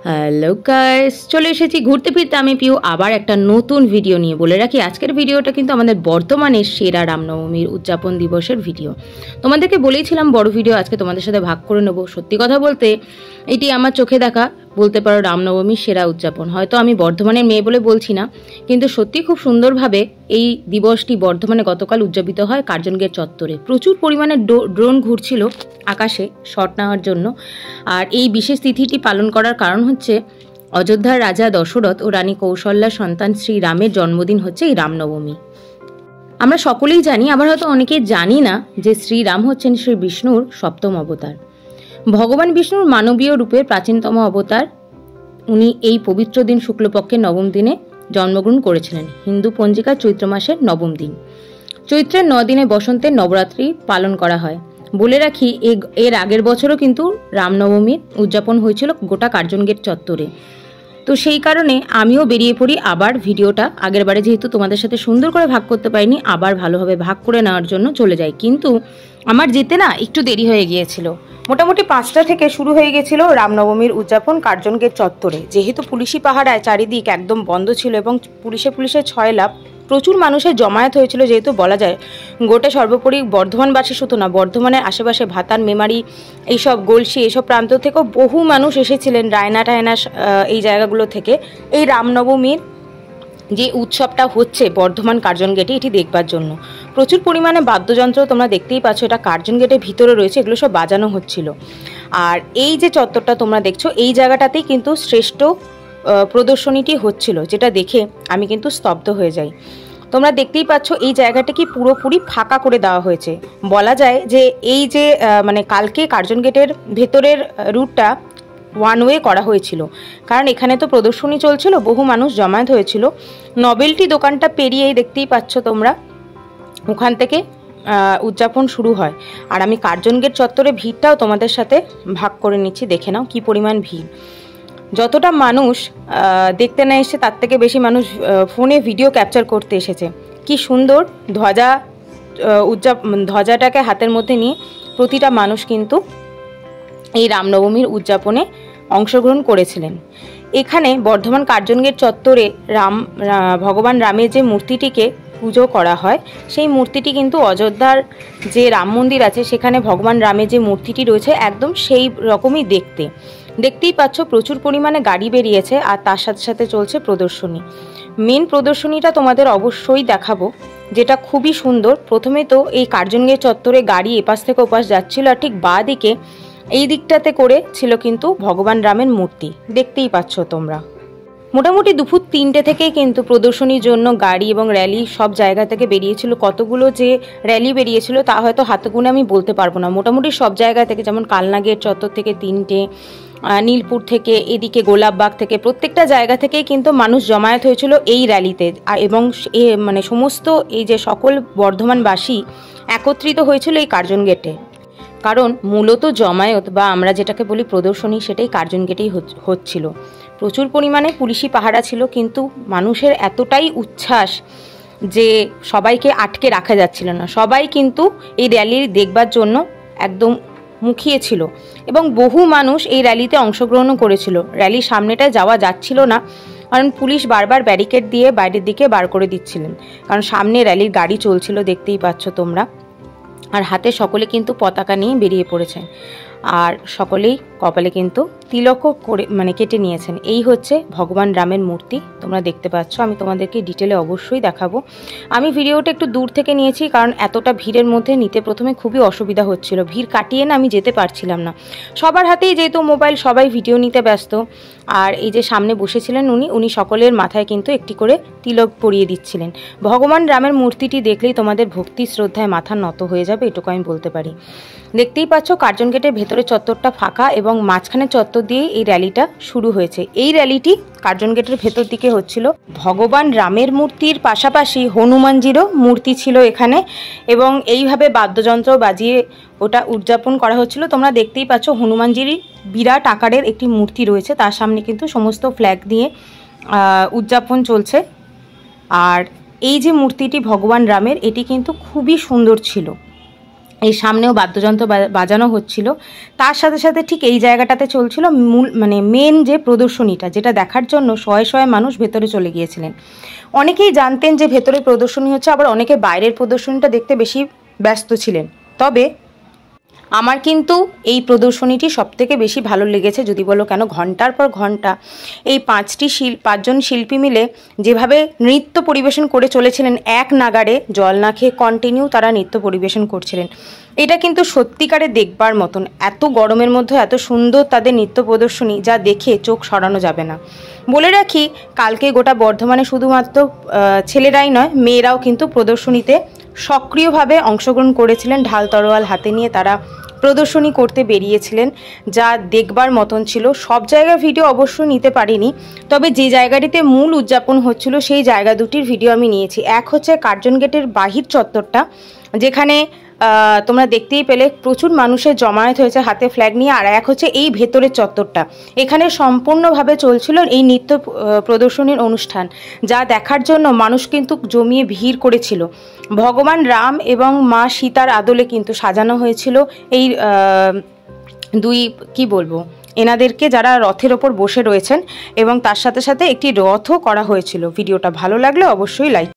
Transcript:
Hello guys, চলে এসেছি ঘুরতে ফিরতে আমি পিউ আবার একটা নতুন ভিডিও নিয়ে। বলে রাখি আজকের ভিডিওটা কিন্তু আমাদের বর্ধমানের সেরা রামনবমীর উদযাপন দিবসের ভিডিও। তোমাদেরকে বলেইছিলাম বড় ভিডিও আজকে তোমাদের সাথে ভাগ করে নেব। সত্যি কথা বলতে এটি আমার চোখে দেখা বলতে পারো রামনবমীর সেরা উদযাপন। হয়তো আমি বর্ধমানের মেয়ে বলে বলছি না, কিন্তু সত্যি খুব সুন্দরভাবে এই দিবসটি বর্ধমানে গতকাল উদযাপিত হয় কার্জন গেট চত্বরে। প্রচুর পরিমাণে ড্রোন ঘুরছিল আকাশে শট নেওয়ার জন্য। আর এই বিশেষ তিথিটি পালন করার কারণ হচ্ছে অযোধ্যার রাজা দশরথ ও রানী কৌশল্যার সন্তান শ্রীরামের জন্মদিন হচ্ছে এই রামনবমী। আমরা সকলেই জানি, আবার হয়তো অনেকেই জানি না, যে শ্রীরাম হচ্ছেন শ্রী বিষ্ণুর সপ্তম অবতার। ভগবান বিষ্ণুর মানবীয় রূপের প্রাচীনতম অবতার। উনি এই পবিত্র দিন শুক্লপক্ষের নবম দিনে জন্মগ্রহণ করেছিলেন। হিন্দু পঞ্জিকার চৈত্র মাসের নবম দিন। চৈত্রের 9 দিনে বসন্তের নবরাত্রি পালন করা হয়। বলে রাখি এর আগের বছরও কিন্তু রামনবমীর উদযাপন হয়েছিল গোটা কার্জন গেট চত্বরে। তো সেই কারণে আমিও বেরিয়ে পড়ি আবার ভিডিওটা আগের বারে যেহেতু তোমাদের সাথে সুন্দর করে ভাগ করতে পারিনি, আবার ভালোভাবে ভাগ করে নেওয়ার জন্য চলে যাই। কিন্তু আমার যেতে না একটু দেরি হয়ে গিয়েছিল। মোটামুটি 5টা থেকে শুরু হয়ে গেছিল রামনবমীর উদযাপন কার্জন গেট চত্বরে। যেহেতু পুলিশি পাহারায় চারিদিক একদম বন্ধ ছিল এবং পুলিশে ছয়লাভ, প্রচুর মানুষের জমায়েত হয়েছিল। যেহেতু বলা যায় গোটা সর্বোপরি বর্ধমানবাসী শুধু না, বর্ধমানের আশেপাশে ভাতার, মেমারি, এইসব গলসি এইসব প্রান্ত থেকেও বহু মানুষ এসেছিলেন রায়না টায়না এই জায়গাগুলো থেকে এই রামনবমীর যে উৎসবটা হচ্ছে বর্ধমান কার্জন গেটে এটি দেখবার জন্য। প্রচুর পরিমাণে বাদ্যযন্ত্র তোমরা দেখতেই পাচ্ছ, এটা কার্জন গেটের ভিতরে রয়েছে, এগুলো সব বাজানো হচ্ছিল। আর এই যে চত্বরটা তোমরা দেখছো, এই জায়গাটাতেই কিন্তু শ্রেষ্ঠ প্রদর্শনীটি হচ্ছিল, যেটা দেখে আমি কিন্তু স্তব্ধ হয়ে যাই। তোমরা দেখতেই পাচ্ছ এই জায়গাটা কি পুরোপুরি ফাঁকা করে দেওয়া হয়েছে। বলা যায় যে এই যে মানে কালকে কার্জন গেটের ভেতরের রুটটা ওয়ান ওয়ে করা হয়েছিল, কারণ এখানে তো প্রদর্শনী চলছিল, বহু মানুষ জমায়েত হয়েছিল। নবেলটি দোকানটা পেরিয়েই দেখতেই পাচ্ছ তোমরা ওখান থেকে উদযাপন শুরু হয়। আর আমি কার্জন গেট চত্বরে ভিড়টাও তোমাদের সাথে ভাগ করে নিচ্ছি, দেখে নাও কি পরিমাণ ভিড়। যতটা মানুষ দেখতে না এসেছে তার থেকে বেশি মানুষ ফোনে ভিডিও ক্যাপচার করতে এসেছে। কি সুন্দর ধ্বজাটাকে হাতের মধ্যে নিয়ে প্রতিটা মানুষ কিন্তু এই রামনবমীর উদযাপনে অংশগ্রহণ করেছিলেন। এখানে বর্ধমান কার্জন গেট চত্বরে ভগবান রামের যে মূর্তিটিকে পুজো করা হয়, সেই মূর্তিটি কিন্তু অযোধ্যার যে রাম মন্দির আছে সেখানে ভগবান রামের যে মূর্তিটি রয়েছে একদম সেই রকমই দেখতেই পাচ্ছ। প্রচুর পরিমাণে গাড়ি বেরিয়েছে আর তার সাথে সাথে চলছে প্রদর্শনী। মেন প্রদর্শনীটা তোমাদের অবশ্যই দেখাবো, যেটা খুবই সুন্দর। প্রথমে তো এই কার্জন গেট চত্বরে গাড়ি এপাশ থেকে ওপাশ যাচ্ছিল, আর ঠিক বাঁ দিকে এই দিকটাতে করে ছিল কিন্তু ভগবান রামের মূর্তি, দেখতেই পাচ্ছ তোমরা। মোটামুটি দুপুর 3টে থেকেই কিন্তু প্রদর্শনীর জন্য গাড়ি এবং র্যালি সব জায়গা থেকে বেরিয়েছিল। কতগুলো যে র্যালি বেরিয়েছিল তা হয়তো হাতে গুনে আমি বলতে পারবো না। মোটামুটি সব জায়গা থেকে, যেমন কালনা গেট চত্বর থেকে 3টে, নীলপুর থেকে, এদিকে গোলাপবাগ থেকে, প্রত্যেকটা জায়গা থেকেই কিন্তু মানুষ জমায়েত হয়েছিল এই র্যালিতে। এবং মানে সমস্ত এই যে সকল বর্ধমানবাসী একত্রিত হয়েছিল এই কার্জন গেটে। কারণ মূলত জমায়েত বা আমরা যেটাকে বলি প্রদর্শনী, সেটাই কার্জন গেটেই হচ্ছিল। প্রচুর পরিমাণে পুলিশি পাহারা ছিল, কিন্তু মানুষের এতটাই উচ্ছ্বাস যে সবাইকে আটকে রাখা যাচ্ছিল না। সবাই কিন্তু এই র্যালি দেখবার জন্য একদম মুখিয়ে ছিল এবং বহু মানুষ এই র্যালিতে অংশগ্রহণও করেছিল। র্যালির সামনেটায় যাওয়া যাচ্ছিল না, কারণ পুলিশ বারবার ব্যারিকেড দিয়ে বাইরের দিকে বার করে দিচ্ছিলেন, কারণ সামনে র্যালির গাড়ি চলছিল, দেখতেই পাচ্ছ তোমরা। আর হাতে সকলে কিন্তু পতাকা নিয়ে বেরিয়ে পড়েছেন, আর সকলেই কপালে কিন্তু তিলকও করে কেটে নিয়েছেন। এই হচ্ছে ভগবান রামের মূর্তি, তোমরা দেখতে পাচ্ছ। আমি তোমাদেরকে ডিটেলে অবশ্যই দেখাবো। আমি ভিডিওটা একটু দূর থেকে নিয়েছি, কারণ এতটা ভিড়ের মধ্যে নিতে প্রথমে খুবই অসুবিধা হচ্ছিল। ভিড় কাটিয়ে না আমি যেতে পারছিলাম না। সবার হাতেই যেহেতু মোবাইল, সবাই ভিডিও নিতে ব্যস্ত। আর এই যে সামনে বসেছিলেন উনি সকলের মাথায় কিন্তু একটি করে তিলক পরিয়ে দিচ্ছিলেন। ভগবান রামের মূর্তিটি দেখলেই তোমাদের ভক্তি শ্রদ্ধায় মাথা নত হয়ে যাবে, এটুকু আমি বলতে পারি। দেখতেই পাচ্ছ কার্জন গেটের ভেতরে চত্বরটা ফাঁকা এবং মাঝখানে চত্বর দিয়ে এই র্যালিটা শুরু হয়েছে। এই র্যালিটি কার্জন গেটের ভেতর দিকে হচ্ছিল। ভগবান রামের মূর্তির পাশাপাশি হনুমানজিরও মূর্তি ছিল এখানে, এবং এইভাবে বাদ্যযন্ত্র বাজিয়ে ওটা উদযাপন করা হচ্ছিল। তোমরা দেখতেই পাচ্ছ হনুমানজিরই বিরাট আকারের একটি মূর্তি রয়েছে, তার সামনে কিন্তু সমস্ত ফ্ল্যাগ দিয়ে উদযাপন চলছে। আর এই যে মূর্তিটি ভগবান রামের, এটি কিন্তু খুবই সুন্দর ছিল। এই সামনেও বাদ্যযন্ত্র বাজানো হচ্ছিল, তার সাথে সাথে ঠিক এই জায়গাটাতে চলছিল মূল মেন যে প্রদর্শনীটা, যেটা দেখার জন্য শয়ে শয়ে মানুষ ভেতরে চলে গিয়েছিলেন। অনেকেই জানতেন যে ভেতরে প্রদর্শনী হচ্ছে, আবার অনেকে বাইরের প্রদর্শনীটা দেখতে বেশি ব্যস্ত ছিলেন। তবে আমার কিন্তু এই প্রদর্শনীটি সবথেকে বেশি ভালো লেগেছে। যদি বলো কেন, ঘন্টার পর ঘন্টা এই পাঁচজন শিল্পী মিলে যেভাবে নৃত্য পরিবেশন করে চলেছিলেন, এক নাগাড়ে জল না খেয়ে কন্টিনিউ তারা নৃত্য পরিবেশন করছিলেন। এটা কিন্তু সত্যিকারে দেখবার মতন। এত গরমের মধ্যে এত সুন্দর তাদের নৃত্য প্রদর্শনী, যা দেখে চোখ সরানো যাবে না। বলে রাখি, কালকে গোটা বর্ধমানে শুধুমাত্র ছেলেরাই নয়, মেয়েরাও কিন্তু প্রদর্শনীতে সক্রিয়ভাবে অংশগ্রহণ করেছিলেন। ঢাল তরোয়াল হাতে নিয়ে তারা প্রদর্শনী করতে বেরিয়েছিলেন, যা দেখবার মতন ছিল। সব জায়গার ভিডিও অবশ্য নিতে পারিনি, তবে যে জায়গাটিতে মূল উদযাপন হচ্ছিল সেই জায়গা দুটির ভিডিও আমি নিয়েছি। এক হচ্ছে কার্জন গেটের বাহির চত্বরটা, যেখানে তোমরা দেখতেই পেলে প্রচুর মানুষের জমায়েত হয়েছে হাতে ফ্ল্যাগ নিয়ে। আর এক হচ্ছে এই ভেতরের চত্বরটা, এখানে সম্পূর্ণভাবে চলছিল এই নৃত্য প্রদর্শনীর অনুষ্ঠান, যা দেখার জন্য মানুষ কিন্তু জমিয়ে ভিড় করেছিল। ভগবান রাম এবং মা সীতার আদলে কিন্তু সাজানো হয়েছিল এই এনাদেরকে, যারা রথের ওপর বসে রয়েছেন, এবং তার সাথে সাথে একটি রথও করা হয়েছিল। ভিডিওটা ভালো লাগলে অবশ্যই লাইক